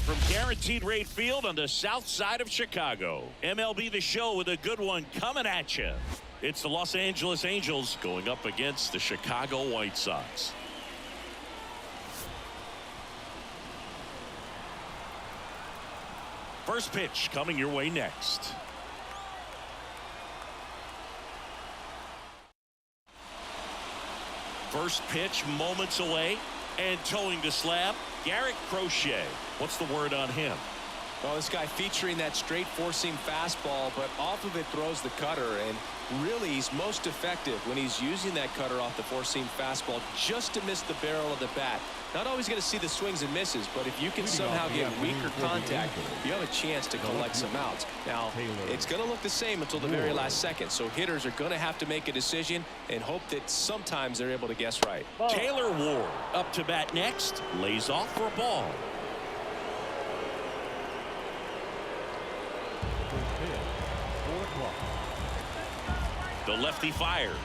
live from Guaranteed Rate Field on the south side of Chicago. MLB The Show with a good one coming at you. It's the Los Angeles Angels going up against the Chicago White Sox. First pitch coming your way next. First pitch moments away, and towing the slab, Garrett Crochet. What's the word on him? Well, this guy featuring that straight four-seam fastball, but off of it throws the cutter, and really he's most effective when he's using that cutter off the four-seam fastball just to miss the barrel of the bat. Not always going to see the swings and misses, but if you can somehow get weaker contact, you have a chance to collect some outs. Now, it's going to look the same until the very last second, so hitters are going to have to make a decision and hope that sometimes they're able to guess right. Taylor Ward up to bat next, lays off for a ball. The lefty fires.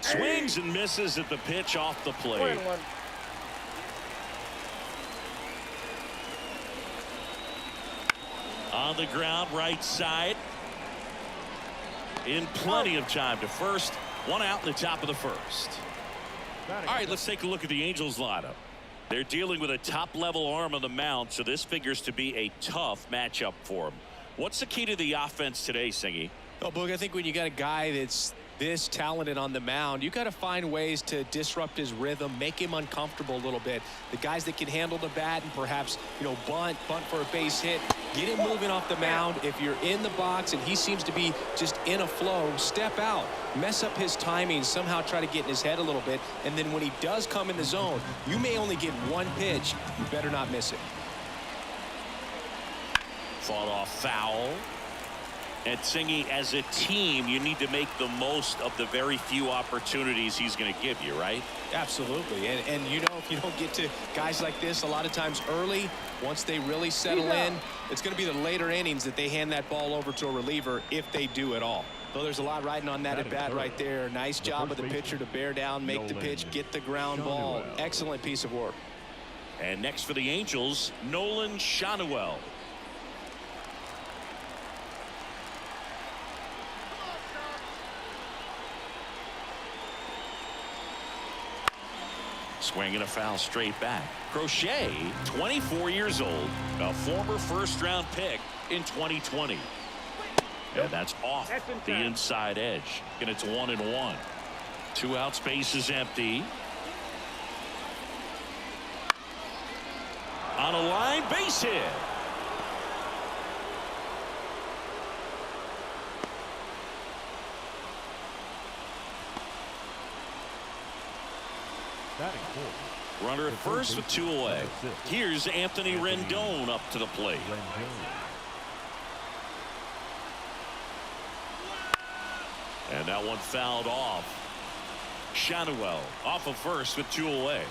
Swings and misses at the pitch off the plate. On the ground, right side. In plenty of time to first. One out in the top of the first. All right, let's take a look at the Angels lineup. They're dealing with a top-level arm on the mound, so this figures to be a tough matchup for them. What's the key to the offense today, Singy? Oh, Boog, I think when you got a guy that's this talented on the mound, you got to find ways to disrupt his rhythm, make him uncomfortable a little bit. The guys that can handle the bat and perhaps, bunt for a base hit, get him moving off the mound. If you're in the box and he seems to be just in a flow, step out, mess up his timing, somehow try to get in his head a little bit, and then when he does come in the zone, you may only get one pitch. You better not miss it. Fought off foul. And Singy, as a team, you need to make the most of the very few opportunities he's going to give you, right? Absolutely. And if you don't get to guys like this a lot of times early, once they really settle in, it's going to be the later innings that they hand that ball over to a reliever if they do at all. So there's a lot riding on that at bat right there. Nice job of the pitcher to bear down, make the pitch, get the ground ball. Excellent piece of work. And next for the Angels, Nolan Shanuel. Swinging a foul straight back. Crochet, 24 years old, a former first-round pick in 2020. And that's off the inside edge. And it's 1-1. 2 outs, base is empty. On a line, base hit. Runner at first with 2 away. Here's Anthony Rendon up to the plate. And that one fouled off. Shanuel off of first with 2 away.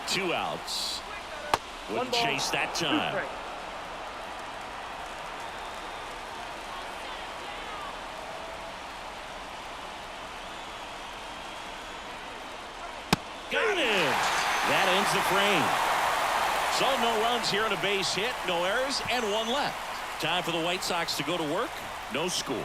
Two outs. Wouldn't chase that time. Got it. That ends the frame. So no runs here on a base hit, no errors, and 1 left. Time for the White Sox to go to work. No score.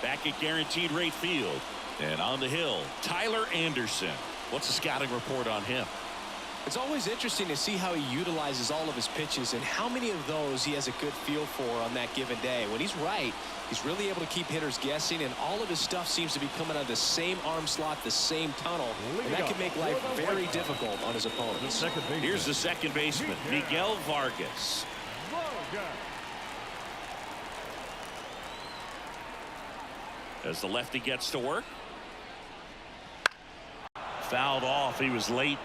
Back at Guaranteed Rate Field. And on the hill, Tyler Anderson. What's the scouting report on him? It's always interesting to see how he utilizes all of his pitches and how many of those he has a good feel for on that given day. When he's right, he's really able to keep hitters guessing, and all of his stuff seems to be coming out of the same arm slot, the same tunnel, and that can make life very difficult on his opponents. Here's the second baseman, Miguel Vargas. as the lefty gets to work. Fouled off. He was late.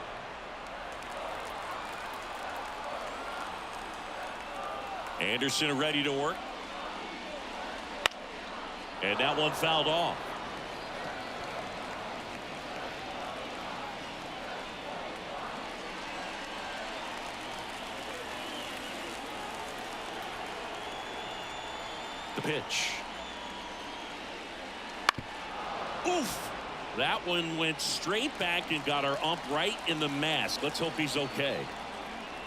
Anderson ready to work. And that one fouled off. The pitch. Oof. That one went straight back and got our ump right in the mask. Let's hope he's okay.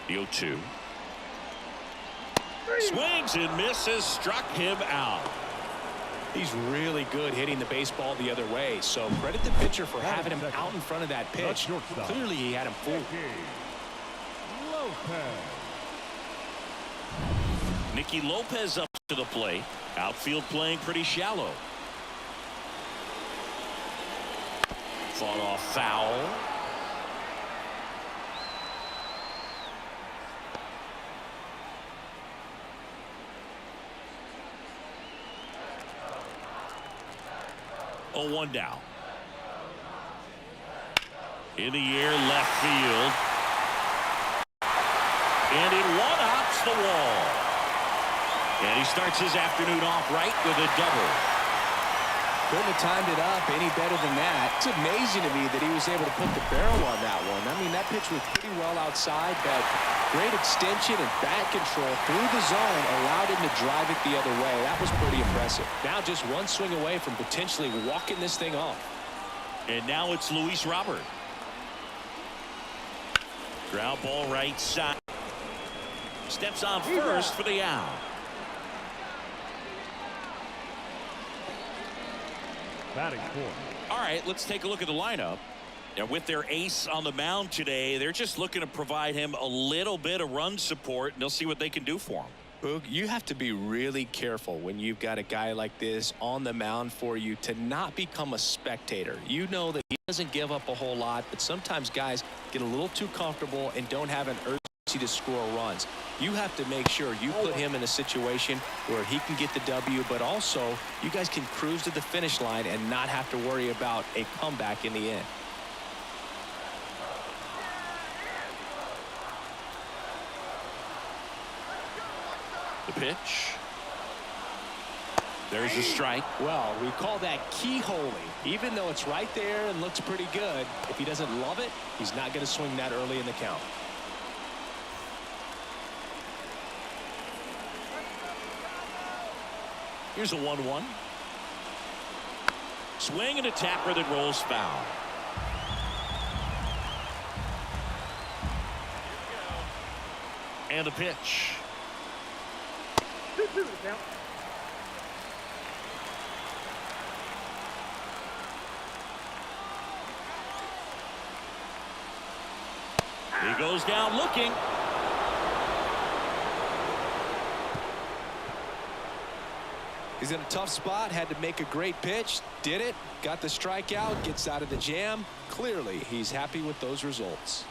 The 0-2. Swings and misses. Struck him out. He's really good hitting the baseball the other way. So credit the pitcher for having him out in front of that pitch. Clearly he had him fooled. Nicky Lopez up to the plate. Outfield playing pretty shallow. Fought off foul. Oh, 1 down. In the air, left field. And it one-hops the wall. And he starts his afternoon off right with a double. Couldn't have timed it up any better than that. It's amazing to me that he was able to put the barrel on that one. I mean, that pitch was pretty well outside, but great extension and bat control through the zone allowed him to drive it the other way. That was pretty impressive. Now just one swing away from potentially walking this thing off. And now it's Luis Robert. Ground ball right side. Steps on first for the out. Batting fourth. All right, let's take a look at the lineup. And with their ace on the mound today, they're just looking to provide him a little bit of run support, and they'll see what they can do for him. Boog, you have to be really careful when you've got a guy like this on the mound for you to not become a spectator. You know that he doesn't give up a whole lot, but sometimes guys get a little too comfortable and don't have an urgency to score runs. You have to make sure you put him in a situation where he can get the W, but also you guys can cruise to the finish line and not have to worry about a comeback in the end. The pitch. There's a strike. Well, we call that keyholing. Even though it's right there and looks pretty good, if he doesn't love it, he's not going to swing that early in the count. Here's a 1-1. Swing and a tapper that rolls foul. And the pitch. 2-2 now. He goes down looking. He's in a tough spot, had to make a great pitch, did it, got the strikeout, gets out of the jam. Clearly, he's happy with those results.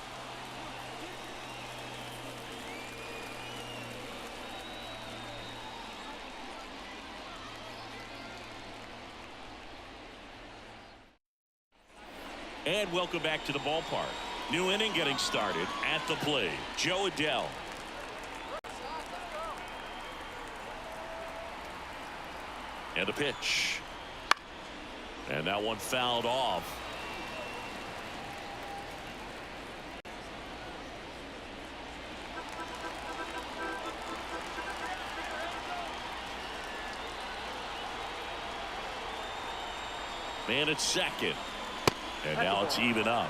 And welcome back to the ballpark. New inning getting started. At the plate, Joe Adell. And the pitch. And that one fouled off. Man at second. And now it's even up.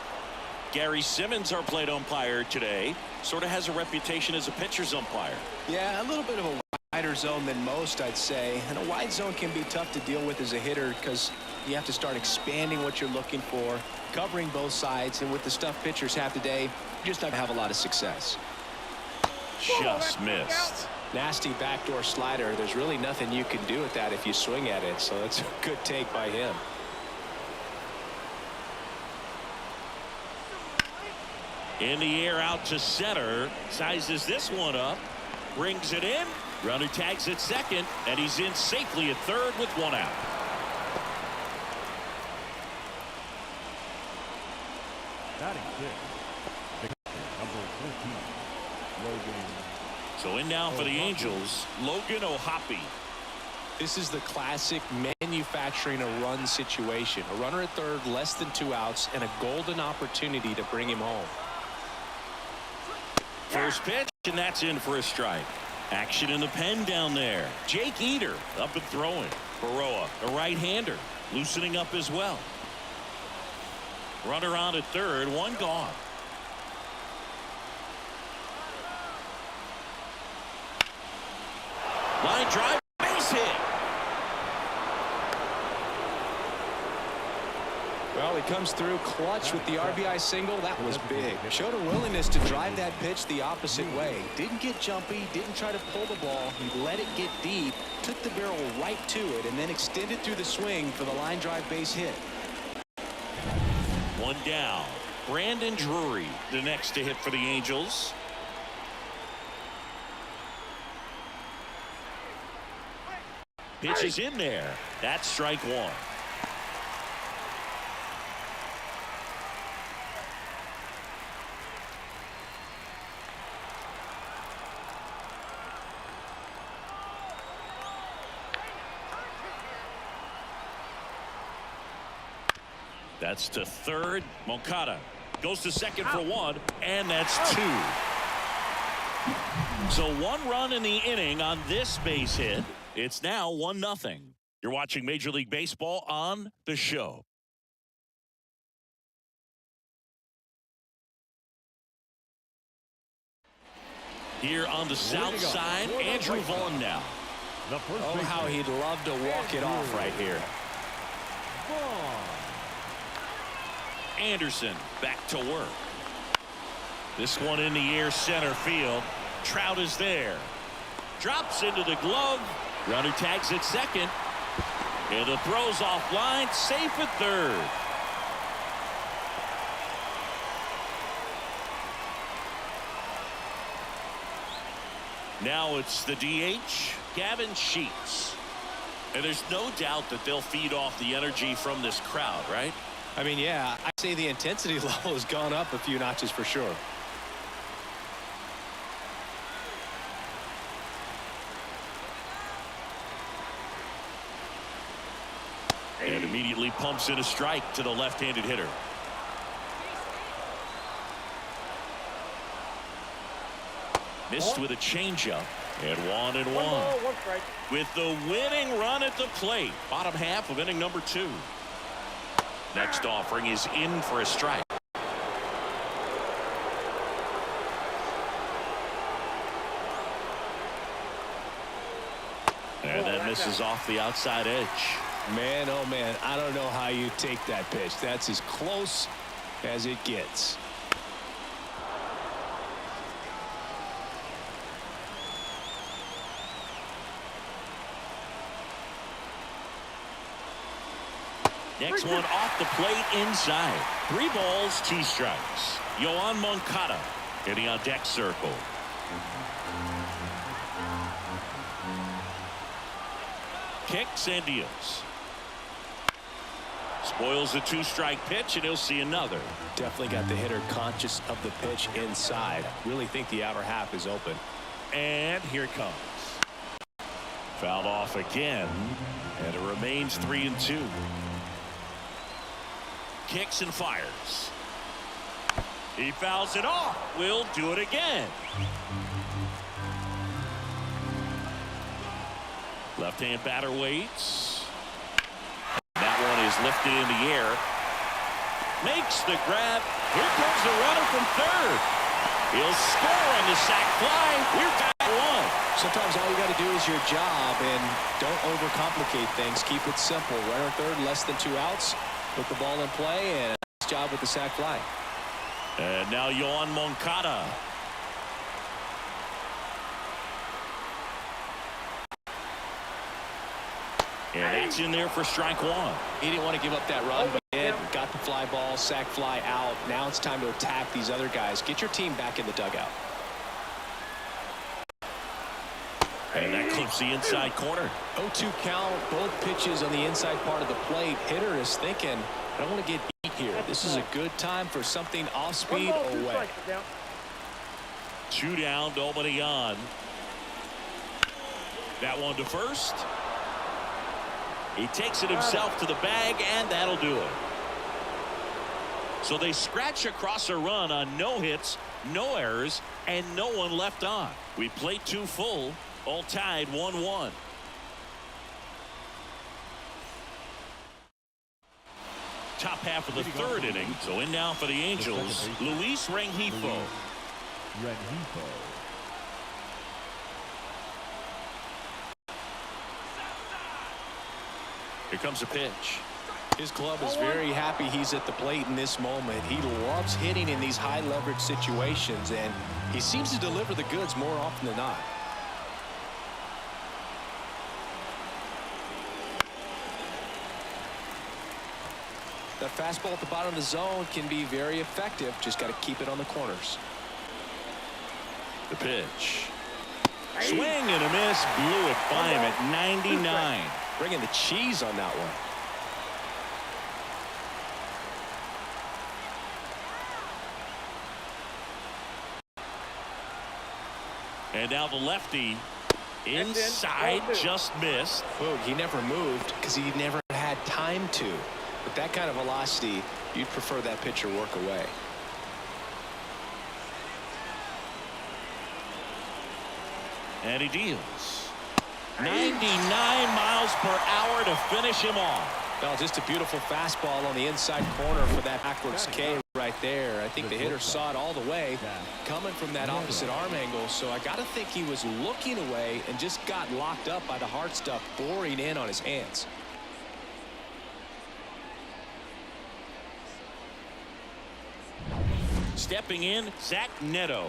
Gary Simmons, our plate umpire today, sort of has a reputation as a pitcher's umpire. Yeah, a little bit of a wider zone than most, I'd say. And a wide zone can be tough to deal with as a hitter because you have to start expanding what you're looking for, covering both sides. And with the stuff pitchers have today, you just don't have a lot of success. Just missed. Nasty backdoor slider. There's really nothing you can do with that if you swing at it. So that's a good take by him. In the air out to center. Sizes this one up. Brings it in. Runner tags at second. And he's in safely at third with one out. Batting six. Number 14. Logan. So in now for the Angels, Logan O'Hoppe. This is the classic manufacturing a run situation. A runner at third, less than 2 outs, and a golden opportunity to bring him home. First pitch, and that's in for a strike. Action in the pen down there. Jake Eder up and throwing. Baroa, a right-hander, loosening up as well. Runner on at third, one gone. Line drive, base hit. Well, he comes through clutch with the RBI single. That was big. Showed a willingness to drive that pitch the opposite way. Didn't get jumpy, didn't try to pull the ball. He let it get deep, took the barrel right to it, and then extended through the swing for the line drive base hit. One down. Brandon Drury, the next to hit for the Angels. Pitch is in there. That's strike one. That's to third. Moncada goes to second for one, and that's two. So one run in the inning on this base hit. It's now 1-0. You're watching Major League Baseball on The Show. Here on the south side, Andrew Vaughn now. Oh, how he'd love to walk it off right here. Anderson back to work. This one in the air center field. Trout is there. Drops into the glove. Runner tags at second. And the throw's offline. Safe at third. Now it's the DH, Gavin Sheets. And there's no doubt that they'll feed off the energy from this crowd, right? I mean, yeah, I'd say the intensity level has gone up a few notches for sure. And immediately pumps in a strike to the left-handed hitter. Missed with a changeup. And 1-1. With the winning run at the plate. Bottom half of inning number 2. Next offering is in for a strike. And that misses off the outside edge. Man, oh man, I don't know how you take that pitch. That's as close as it gets. Next one off the plate inside. 3 balls, 2 strikes. Yoan Moncada getting on deck circle. Kicks and deals. Spoils the 2-strike pitch, and he'll see another. Definitely got the hitter conscious of the pitch inside. Really think the outer half is open. And here it comes. Fouled off again, and it remains 3-2. Kicks and fires. He fouls it off. We'll do it again. Left-hand batter waits. That one is lifted in the air. Makes the grab. Here comes the runner from third. He'll score on the sac fly. We're got one. Sometimes all you got to do is your job, and don't overcomplicate things. Keep it simple. Runner third, less than 2 outs. Put the ball in play, and nice job with the sac fly. And now Yoan Moncada. And that's in there for strike one. He didn't want to give up that run, but he did. Got the fly ball, sac fly out. Now it's time to attack these other guys. Get your team back in the dugout. And that clips the inside corner. 0-2 count, both pitches on the inside part of the plate. Hitter is thinking, I don't want to get beat here. This is a good time for something off speed away. 2 down, nobody on. That one to first. He takes it himself to the bag, and that'll do it. So they scratch across a run on no hits, no errors, and no one left on. We played 2 full, all tied 1-1. Top half of the 3rd inning. So in now for the Angels, Luis Rengifo. Here comes a pitch. His club is very happy he's at the plate in this moment. He loves hitting in these high leverage situations, and he seems to deliver the goods more often than not. That fastball at the bottom of the zone can be very effective. Just got to keep it on the corners. The pitch. Swing and a miss. Blew it by him at 99. Bringing the cheese on that one. And now the lefty inside, just missed. Boog, he never moved because he never had time to. With that kind of velocity, you'd prefer that pitcher work away. And he deals. 99 miles per hour to finish him off. Well, just a beautiful fastball on the inside corner for that backwards K right there. I think the hitter saw it all the way coming from that opposite arm angle. So I got to think he was looking away and just got locked up by the hard stuff boring in on his hands. Stepping in, Zach Neto.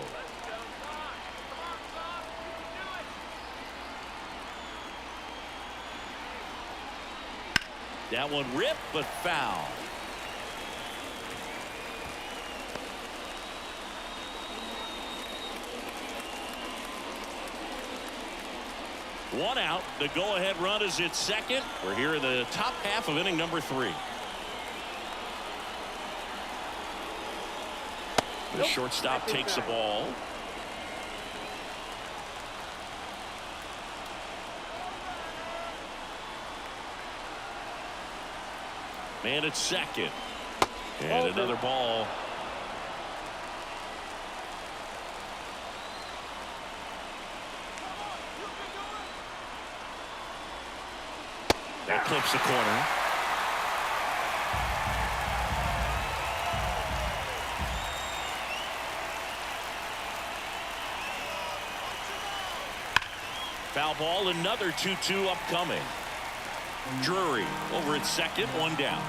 That one ripped, but foul. One out. The go-ahead run is at second. We're here in the top half of inning number 3. The shortstop takes the ball. Man at second. And another ball. That clips the corner. Foul ball, another 2-2 upcoming. Drury over at second, 1 down.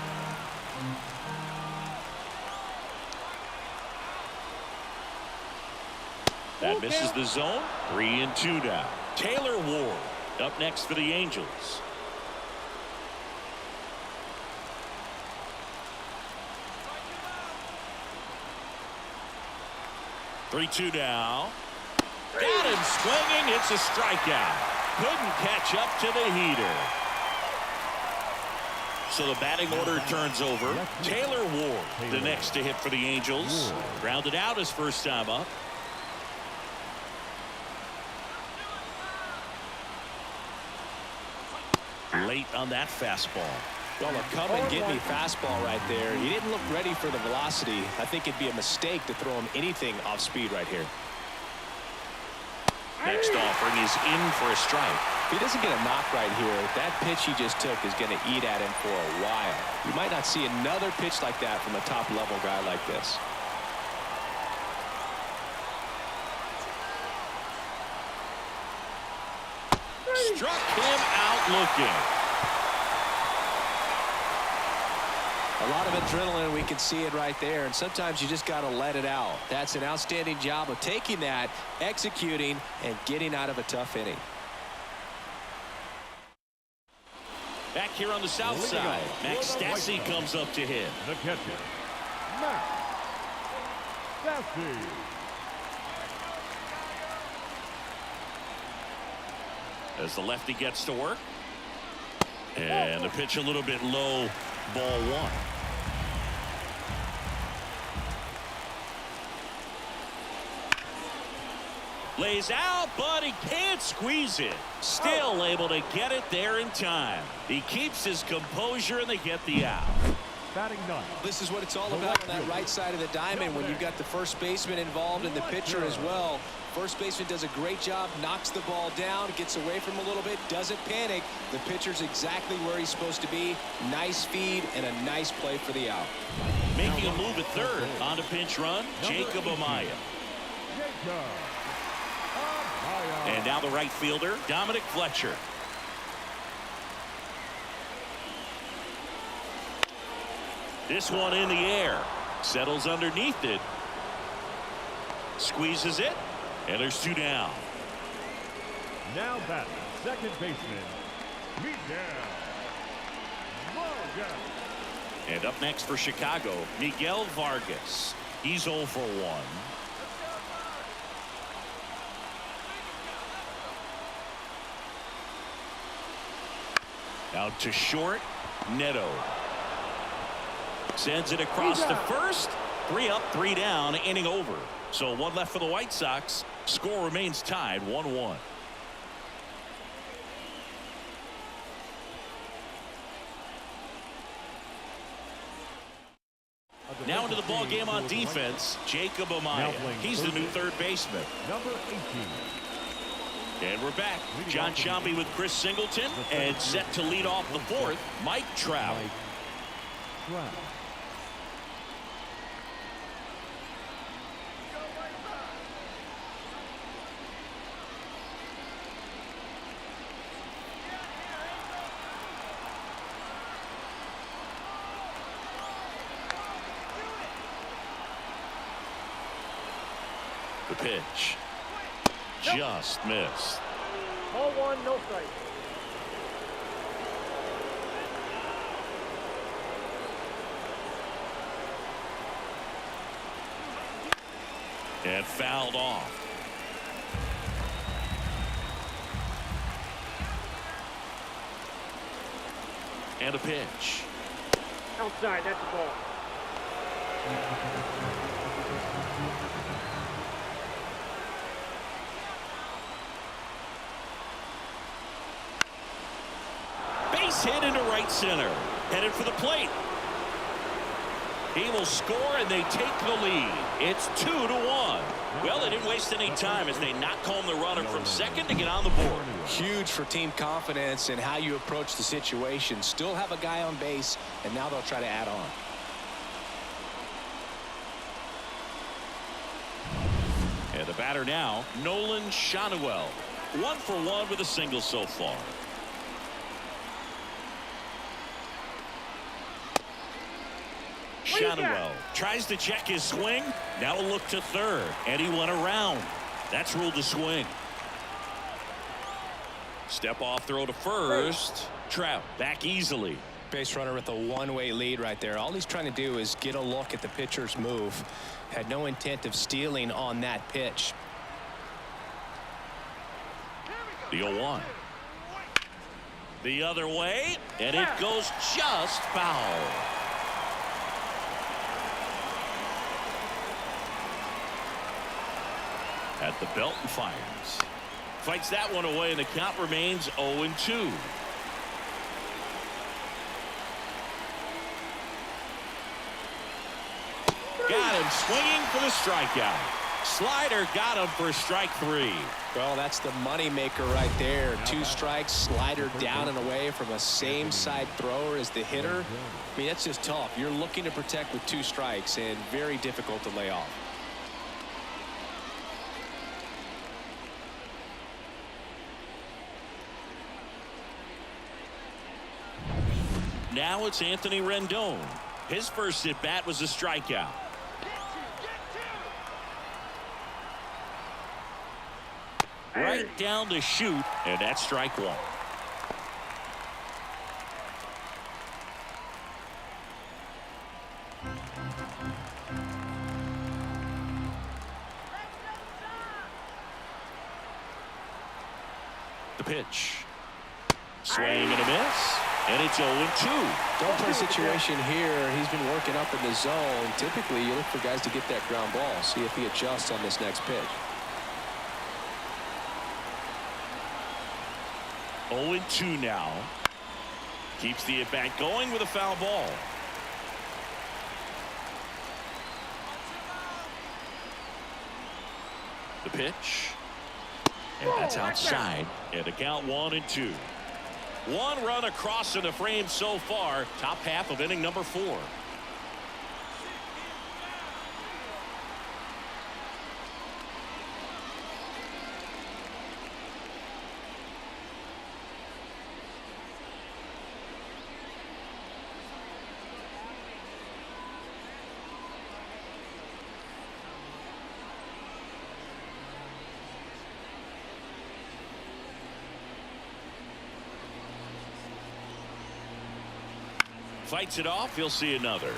That misses the zone. 3-2 down. Taylor Ward up next for the Angels. Three-two now. Got him swinging. It's a strikeout. Couldn't catch up to the heater. So the batting order turns over. Taylor Ward, the next to hit for the Angels. Grounded out his first time up. Late on that fastball. Well, a come and get me fastball right there. He didn't look ready for the velocity. I think it'd be a mistake to throw him anything off speed right here. Next offering is in for a strike. If he doesn't get a knock right here, that pitch he just took is going to eat at him for a while. You might not see another pitch like that from a top-level guy like this. Struck him out looking. A lot of adrenaline, we can see it right there, and sometimes you just got to let it out. That's an outstanding job of taking that, executing, and getting out of a tough inning. Back here on the south side, Max Stassi comes up to hit. The catcher, Max Stassi. As the lefty gets to work. And the pitch a little bit low, ball 1. Lays out, but he can't squeeze it. Still able to get it there in time. He keeps his composure, and they get the out. Batting ninth. This is what it's all about on that right side of the diamond when you've got the first baseman involved and the pitcher as well. First baseman does a great job, knocks the ball down, gets away from him a little bit, doesn't panic. The pitcher's exactly where he's supposed to be. Nice feed and a nice play for the out. Making a move at third on a pinch run, Jacob Amaya. And now the right fielder, Dominic Fletcher. This one in the air. Settles underneath it. Squeezes it. And there's two down. Now batting second baseman, Miguel Vargas. And up next for Chicago, Miguel Vargas. He's 0 for 1. Out to short, Neto. Sends it across to first. 3 up, 3 down, inning over. So 1 left for the White Sox. Score remains tied 1-1. Now into the ball game on defense, Jacob Amaya. He's the new third baseman. Number 18. And we're back. John Sciambi with Chris Singleton, and set to lead off the fourth, Mike Trout. The pitch. Just missed. Ball 1, no strike. And fouled off. And a pitch. Outside, that's the ball. Base hit into right center. Headed for the plate. He will score, and they take the lead. It's 2-1. Well, they didn't waste any time as they knock home the runner from second to get on the board. Huge for team confidence and how you approach the situation. Still have a guy on base, and now they'll try to add on. And the batter now, Nolan Schanuel. 1 for 1 with a single so far. Schanuel tries to check his swing. Now a look to third, and he went around. That's ruled a swing. Step off throw to first. Trout back easily. Base runner with a one-way lead right there. All he's trying to do is get a look at the pitcher's move. Had no intent of stealing on that pitch. The 0-1. The other way, and it goes just foul. At the belt and fires. Fights that one away, and the count remains 0-2. Got him swinging for the strikeout. Slider got him for strike 3. Well, that's the money maker right there. 2 strikes, slider down and away from a same side thrower as the hitter. I mean, that's just tough. You're looking to protect with 2 strikes and very difficult to lay off. Now it's Anthony Rendon. His first at bat was a strikeout. Right down to shoot, and that's strike 1. The pitch. Swing and a miss. And it's 0-2. Don't play situation here. He's been working up in the zone. Typically, you look for guys to get that ground ball. See if he adjusts on this next pitch. 0-2 now. Keeps the at-bat going with a foul ball. The pitch. And that's outside. And a count 1-2. One run across in the frame so far. Top half of inning number 4. Fights it off. He'll see another.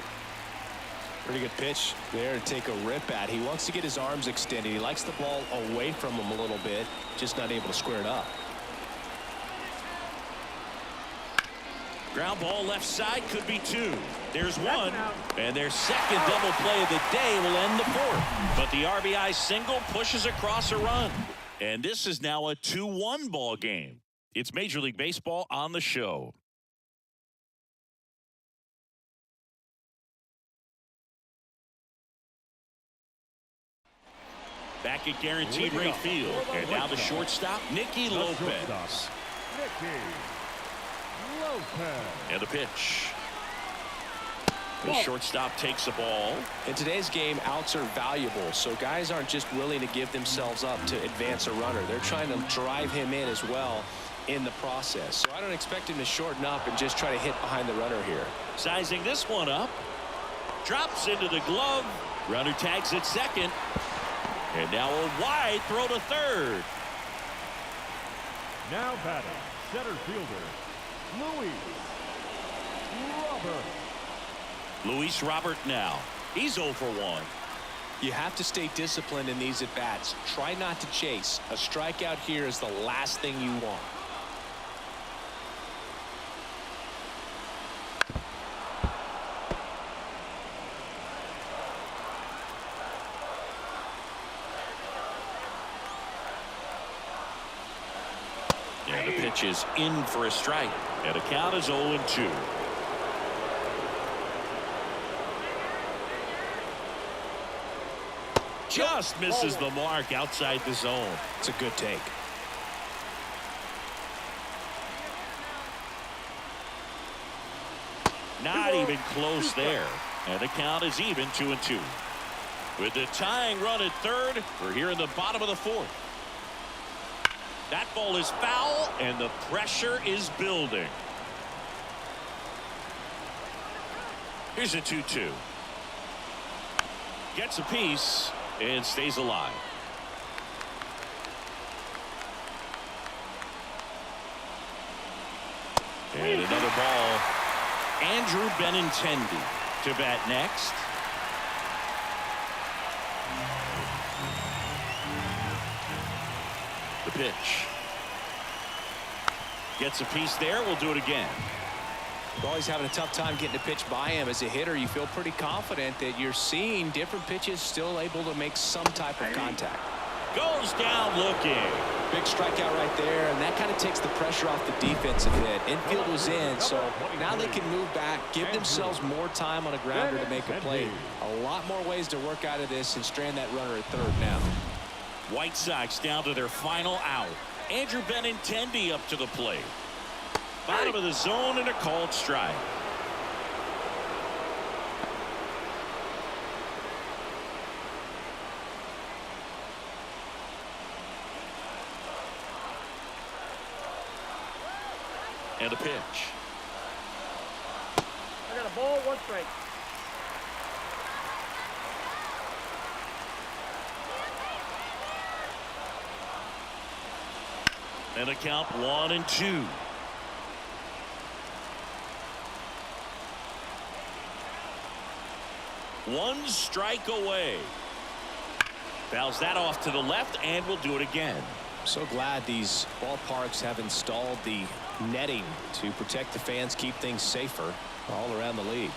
Pretty good pitch there to take a rip at. He wants to get his arms extended. He likes the ball away from him a little bit, just not able to square it up. Ground ball left side, could be 2. There's 1, and their second double play of the day will end the 4th. But the RBI single pushes across a run, and this is now a 2-1 ball game. It's Major League Baseball on the show. Back at guaranteed rate field, and now the shortstop, Nicky Lopez. And the pitch. The shortstop takes the ball. In today's game, outs are valuable, so guys aren't just willing to give themselves up to advance a runner. They're trying to drive him in as well in the process. So I don't expect him to shorten up and just try to hit behind the runner here. Sizing this one up. Drops into the glove. Runner tags at second. And now a wide throw to third. Now batting, center fielder, Luis Robert now. He's 0 for 1. You have to stay disciplined in these at-bats. Try not to chase. A strikeout here is the last thing you want. And the pitch is in for a strike. And the count is 0-2. Just misses the mark outside the zone. It's a good take. Not even close there. And the count is even 2-2. With the tying run at third, we're here in the bottom of the 4th. That ball is foul, and the pressure is building. Here's a 2-2. Gets a piece and stays alive. And another ball. Andrew Benintendi to bat next. The pitch. Gets a piece there. We'll do it again. You're always having a tough time getting a pitch by him. As a hitter, you feel pretty confident that you're seeing different pitches still able to make some type of contact. Goes down looking. Big strikeout right there, and that kind of takes the pressure off the defensive hit. Infield was in, so now they can move back, give themselves more time on a grounder to make a play. A lot more ways to work out of this and strand that runner at third now. White Sox down to their final out. Andrew Benintendi up to the plate. Bottom of the zone and a called strike. And a pitch. I got a ball, 1 strike. And a count 1-2. One strike away. Fouls that off to the left, and we'll do it again. So glad these ballparks have installed the netting to protect the fans, keep things safer all around the league.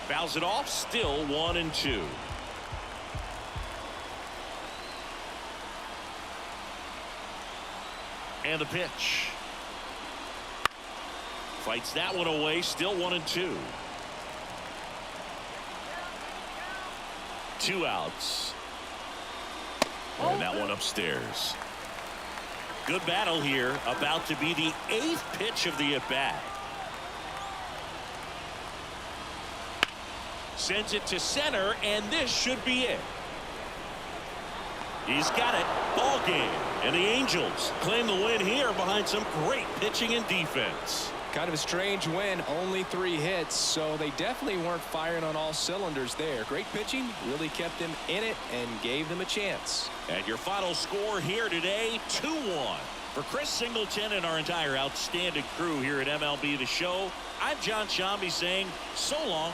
Fouls it off, still 1-2. And the pitch. Fights that one away. Still 1-2. 2 outs. And that one upstairs. Good battle here. About to be the 8th pitch of the at-bat. Sends it to center, and this should be it. He's got it. Ball game. And the Angels claim the win here behind some great pitching and defense. Kind of a strange win, only 3 hits, so they definitely weren't firing on all cylinders there. Great pitching, really kept them in it and gave them a chance. And your final score here today, 2-1. For Chris Singleton and our entire outstanding crew here at MLB The Show, I'm John Shambi saying so long.